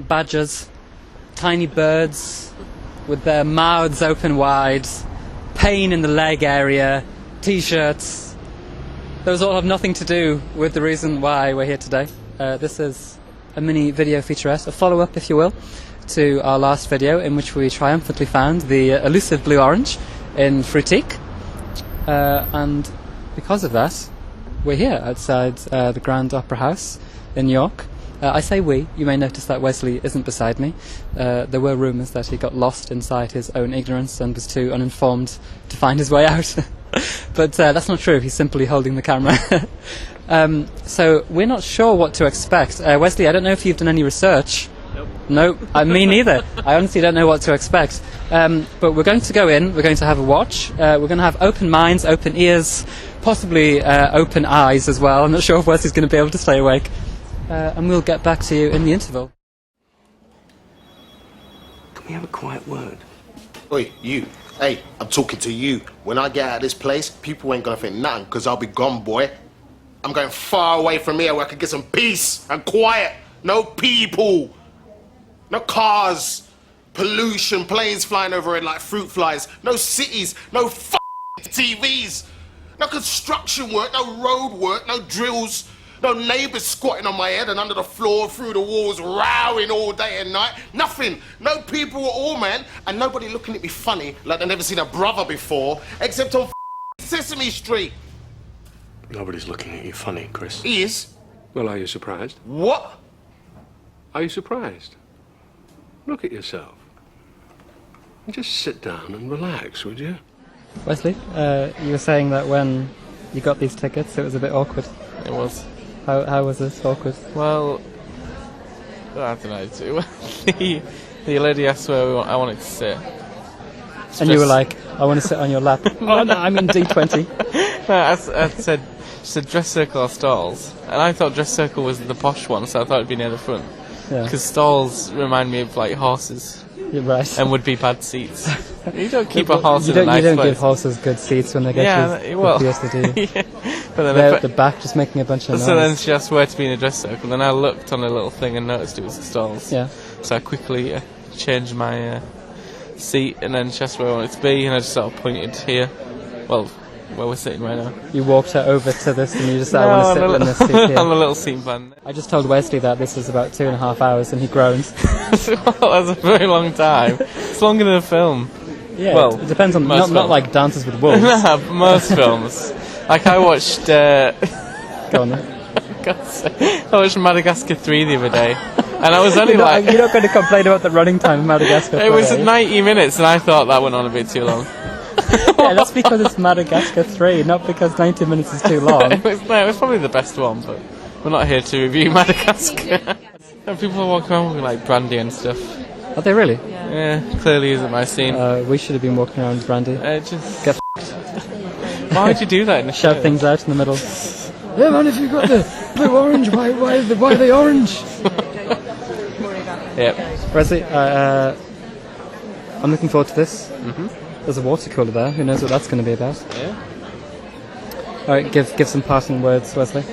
badgers, tiny birds with their mouths open wide, pain in the leg area, t-shirts. Those all have nothing to do with the reason why we're here today. This is a mini video featurette, a follow-up, if you will, to our last video in which we triumphantly found the elusive blue orange in Fruitique. And because of that, we're here outside the Grand Opera House in New York. I say we. You may notice that Wesley isn't beside me. There were rumours that he got lost inside his own ignorance and was too uninformed to find his way out. But that's not true. He's simply holding the camera. So we're not sure what to expect. Wesley, I don't know if you've done any research. Nope. Me neither. I honestly don't know what to expect. But we're going to go in, we're going to have a watch, we're going to have open minds, open ears, possibly open eyes as well. I'm not sure if Wesley's going to be able to stay awake. And we'll get back to you in the interval. Can we have a quiet word? Oi, you. Hey, I'm talking to you. When I get out of this place, people ain't gonna think nothing, because I'll be gone, boy. I'm going far away from here where I can get some peace and quiet. No people. No cars. Pollution, planes flying overhead like fruit flies. No cities. No TVs. No construction work. No road work. No drills. No neighbours squatting on my head and under the floor, through the walls, rowing all day and night. Nothing. No people at all, man. And nobody looking at me funny like they've never seen a brother before, except on Sesame Street. Nobody's looking at you funny, Chris. He is. Well, are you surprised? What? Are you surprised? Look at yourself. And just sit down and relax, would you? Wesley, you were saying that when you got these tickets, it was a bit awkward. It was. How was this awkward? Well, I don't know. The lady asked where I wanted to sit. And you were like, I want to sit on your lap. Oh no, I'm in D20. No, I said, she said dress circle or stalls. And I thought dress circle was the posh one, so I thought it'd be near the front. Yeah. Because stalls remind me of like horses. You're right. And would be bad seats. You don't keep a horse in a nice place. You don't give horses good seats when they get to the yeah. But then they're at the back just making a bunch of noise. So then she asked where to be in a dress circle, and I looked on a little thing and noticed it was the stalls. Yeah. So I quickly changed my seat, and then she asked where I wanted to be, and I just sort of pointed here. Well, where we're sitting right now. You walked her over to this and you just said, I want to sit in this seat here. I'm a little seat plan. I just told Wesley that this was about 2.5 hours and he groaned. Well, that's a very long time. It's longer than a film. Yeah, well, it depends on, not like Dances with Wolves. No, most films. Like I watched... Go on then. I watched Madagascar 3 the other day. And I was only you're not going to complain about the running time of Madagascar 3. It was 90 minutes and I thought that went on a bit too long. Yeah, that's because it's Madagascar 3, not because 90 minutes is too long. It was probably the best one, but we're not here to review Madagascar. And people are walking around with like brandy and stuff. Are they really? Yeah, clearly isn't my scene. We should have been walking around with brandy. Just get Why would you do that in a Shove things out in the middle. Yeah man, if you got the blue orange, why are they orange? Yep. Wesley, I'm looking forward to this. Mm-hmm. There's a water cooler there. Who knows what that's going to be about? Yeah. All right, give some passing words, Wesley,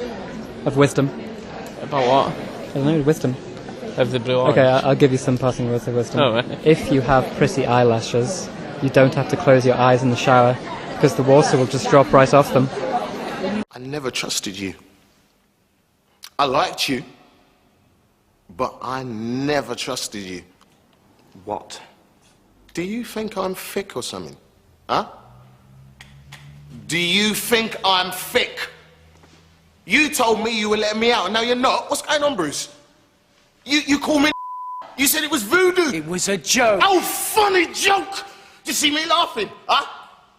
of wisdom. About what? I don't know, wisdom. Of the blue orange. Okay, I'll give you some passing words of wisdom. Oh, right. If you have pretty eyelashes, you don't have to close your eyes in the shower because the water will just drop right off them. I never trusted you. I liked you, but I never trusted you. What? Do you think I'm thick or something? Huh? Do you think I'm thick? You told me you were letting me out, and now you're not. What's going on, Bruce? You call me You said it was voodoo. It was a joke. Oh, funny joke. You see me laughing, huh?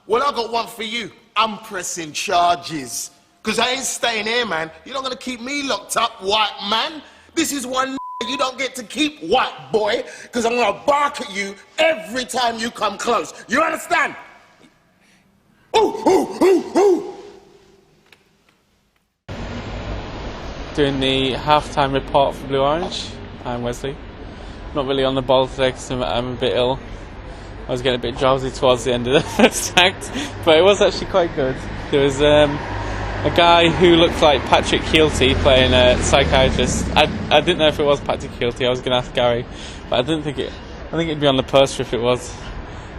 Well, I got one for you. I'm pressing charges. Because I ain't staying here, man. You're not going to keep me locked up, white man. This is one you don't get to keep, white boy, because I'm going to bark at you every time you come close. You understand? Ooh, ooh, ooh, ooh. Doing the half-time report for Blue Orange. I'm Wesley. Not really on the ball today because I'm a bit ill. I was getting a bit drowsy towards the end of the first act, but it was actually quite good. There was a guy who looked like Patrick Keelty playing a psychiatrist. I didn't know if it was Patrick Keelty. I was going to ask Gary, but I didn't think it. I think it'd be on the poster if it was.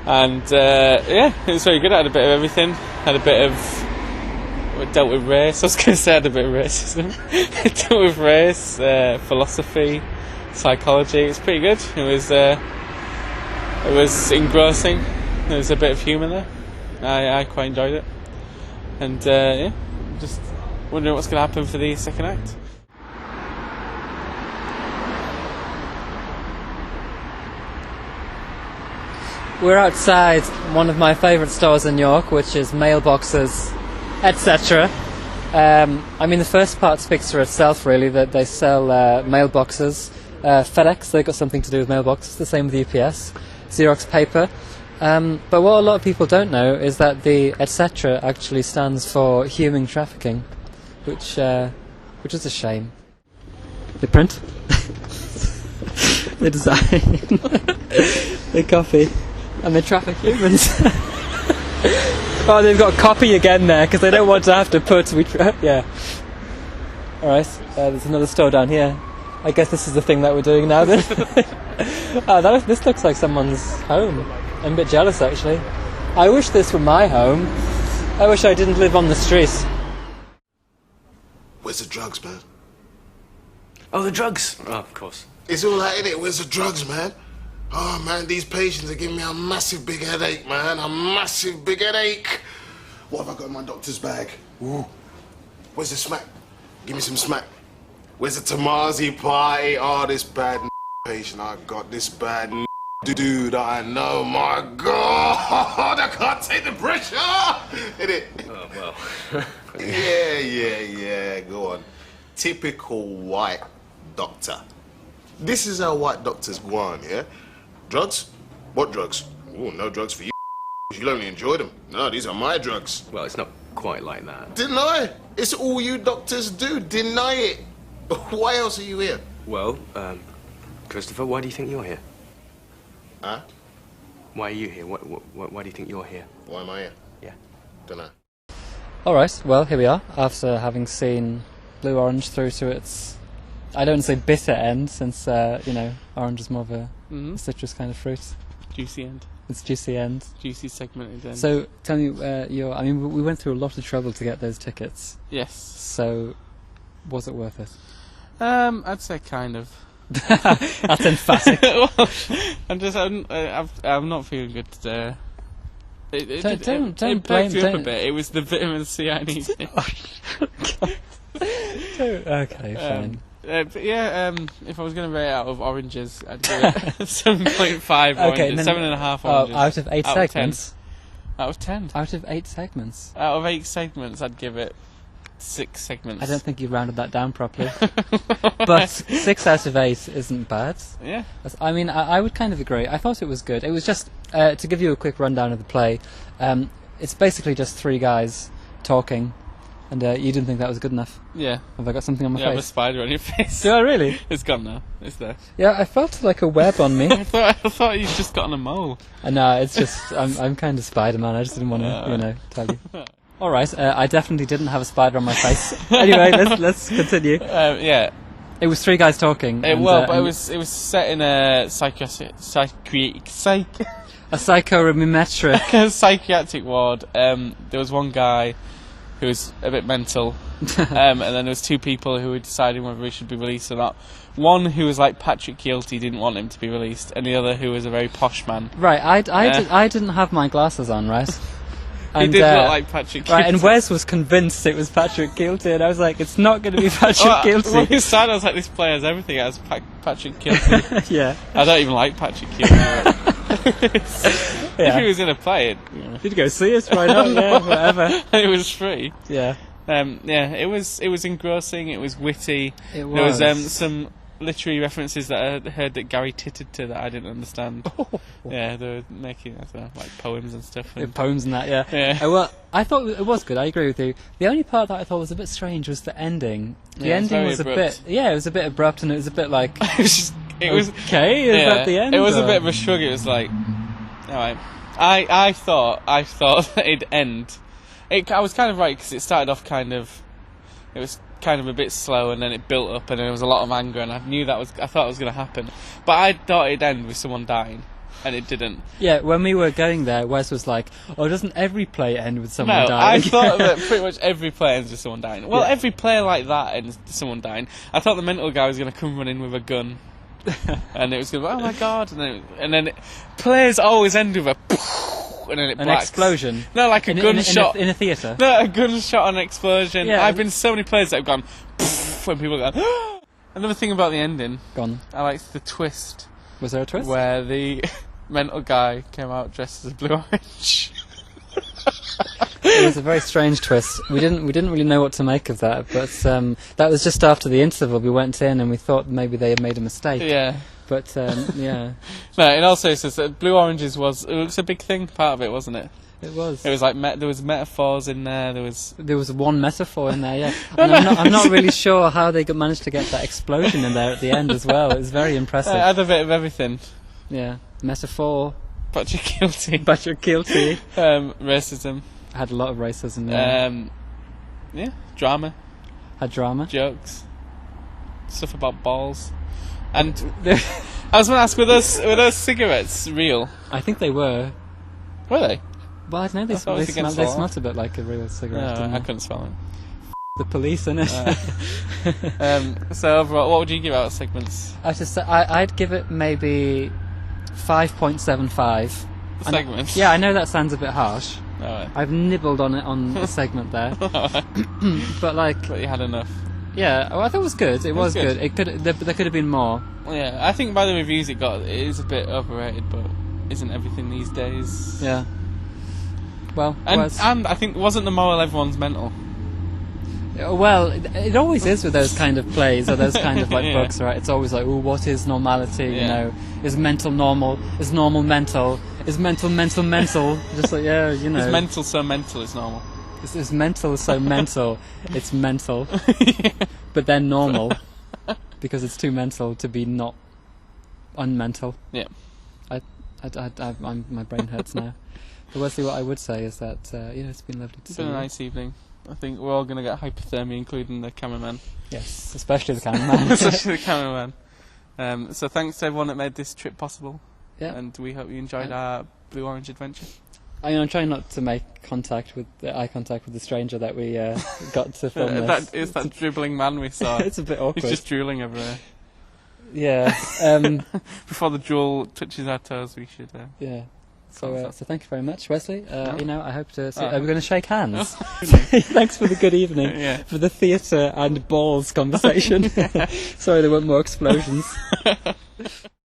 And yeah, it was very good. I had a bit of everything. Had a bit of dealt with race. I was going to say I had a bit of racism. Dealt with race, philosophy, psychology. It was pretty good. It was engrossing. There was a bit of humour there. I quite enjoyed it. And yeah, just wondering what's going to happen for the second act. We're outside one of my favourite stores in York, which is mailboxes, etc. I mean, the first part speaks for itself, really, that they sell mailboxes. FedEx, they've got something to do with mailboxes, the same with UPS, Xerox paper. But what a lot of people don't know is that the etc. actually stands for human trafficking, which is a shame. They print, they design, they copy, and they traffic humans. Oh, they've got copy again there because they don't want to have to put yeah. All right, there's another store down here. I guess this is the thing that we're doing now then. This looks like someone's home. I'm a bit jealous actually. I wish this were my home. I wish I didn't live on the street. Where's the drugs, man? Oh, the drugs. Oh, of course. It's all that, innit? Where's the drugs, man? Oh, man, these patients are giving me a massive big headache, man. A massive big headache. What have I got in my doctor's bag? Ooh. Where's the smack? Give me some smack. Where's the Tamazi party? Oh, this bad patient I got. This bad dude I know. My God, I can't take the pressure. Innit? Oh, well. Yeah. Go on. Typical white doctor. This is how white doctors go on, yeah? Drugs? What drugs? Oh, no drugs for you. You'll only enjoy them. No, these are my drugs. Well, it's not quite like that. Deny. It's all you doctors do. Deny it. Why else are you here? Well, Christopher, why do you think you're here? Huh? Why are you here? Why do you think you're here? Why am I here? Yeah. Dunno. Alright, well, here we are, after having seen Blue Orange through to its, I don't say bitter end, since, orange is more of a citrus kind of fruit. Juicy end. It's juicy end. Juicy segmented end. So, tell me, we went through a lot of trouble to get those tickets. Yes. So, was it worth it? I'd say kind of. That's emphatic. Well, I'm not feeling good today. Don't blame me up a bit. It was the vitamin C I needed. Okay, fine. But yeah, if I was going to rate it out of oranges, I'd give it 7.5 oranges, 7.5 oranges. Out of 8 segments? Out of 10. Out of 8 segments? Out of 8 segments, I'd give it 6 segments. I don't think you rounded that down properly. But 6 out of 8 isn't bad. Yeah. I would kind of agree. I thought it was good. It was just, to give you a quick rundown of the play, it's basically just 3 guys talking, and you didn't think that was good enough? Yeah. Have I got something on my face? You have a spider on your face. Do I really? It's gone now. It's there. Yeah, I felt like a web on me. I thought you'd just gotten a mole. No, it's just, I'm kind of Spider-Man. I just didn't want to, tell you. All right, I definitely didn't have a spider on my face. Anyway, let's continue. Yeah, it was 3 guys talking. It was set in a psychiatric psychiatric ward. There was one guy who was a bit mental, and then there was 2 people who were deciding whether he should be released or not. One who was like Patrick Keelty, didn't want him to be released, and the other who was a very posh man. Right, I didn't have my glasses on, right? He did look like Patrick Keelty. Right, and Wes was convinced it was Patrick Keelty, and I was like, it's not going to be Patrick Keelty. Well, he started, I was like, this player has everything as Patrick Keelty. Yeah. I don't even like Patrick Keelty. If he was in a play, Did you go see it? Why not? Yeah, whatever. It was free. Yeah. It was engrossing, it was witty. It was. There was some literary references that I heard that Gary tittered to that I didn't understand. Yeah, they were making, I don't know, like poems and stuff. And poems and that, yeah. Well, I thought it was good, I agree with you. The only part that I thought was a bit strange was the ending. The ending was abrupt. it was a bit abrupt, and it was a bit like... it was okay, is that the end? It was a bit of a shrug, it was like, alright. I thought that it'd end, I was kind of right because it started off it was kind of a bit slow, and then it built up, and there was a lot of anger, and I thought it was going to happen, but I thought it'd end with someone dying, and it didn't. Yeah, when we were going there, Wes was like, "Oh, doesn't every play end with someone No, dying?" I thought that pretty much every play ends with someone dying. Well, every play like that ends with someone dying. I thought the mental guy was going to come running with a gun, and it was going to be, oh my god, and then plays always end with a and then it An blacks. explosion. No, like a gunshot in a theatre. No, a gunshot and an explosion. Yeah. I've been to so many plays that have gone when people go. Another thing about the ending, Gone. I liked the twist Was there a twist? where the mental guy came out dressed as a blue orange. It was a very strange twist. We didn't really know what to make of that, but that was just after the interval. We went in and we thought maybe they had made a mistake. Yeah. But yeah, No, it also says that blue oranges was a big thing, part of it, wasn't it? it was. It was like there was metaphors in there. There was one metaphor in there, yeah. And I'm not really sure how they managed to get that explosion in there at the end as well. It was very impressive. had a bit of everything. Yeah, metaphor. But you're guilty. But you're guilty. Racism. Had a lot of racism there. Yeah, drama, Had drama. jokes, stuff about balls. And I was going to ask, were those cigarettes real? I think they were. Were they? Well, I don't know. They, I thought it was against they the law. smelt a bit like a real cigarette. No, didn't I they? couldn't smell it. The police in it. So overall, what would you give out segments? I'd give it maybe 5.75. Segments? Yeah, I know that sounds a bit harsh. Alright. I've nibbled on it on the segment there, but like, But you had enough. yeah, I thought it was good. It was good. good. It could there could have been more. Yeah, I think by the reviews it is a bit overrated, but isn't everything these days? Yeah. Well, And Wes? I think wasn't the moral everyone's mental? Well, it always is with those kind of plays or those kind of like Yeah. books, right? It's always like, oh, what is normality? You Yeah. know, is mental normal? Is normal mental? Is mental mental? Just like, yeah, you know. It's mental so mental it's normal. Is mental so mental? It's mental, but then normal because it's too mental to be not unmental. Yeah. My brain hurts now. But Wesley, what I would say is that it's been lovely to It's see been a you. nice evening. I think we're all going to get hypothermia, including the cameraman. Yes, especially the cameraman. Especially the cameraman. So thanks to everyone that made this trip possible. Yeah. And we hope you enjoyed our Blue Orange adventure. I'm trying not to make eye contact with the stranger that we got to film this. That dribbling man we saw. It's a bit awkward. He's just drooling everywhere. Yeah. Before the drool touches our toes, we should... Yeah. So thank you very much, Wesley. I hope to see. Oh. We're going to shake hands. Thanks for the good evening. Yeah. For the theatre and balls conversation. Sorry, there weren't more explosions.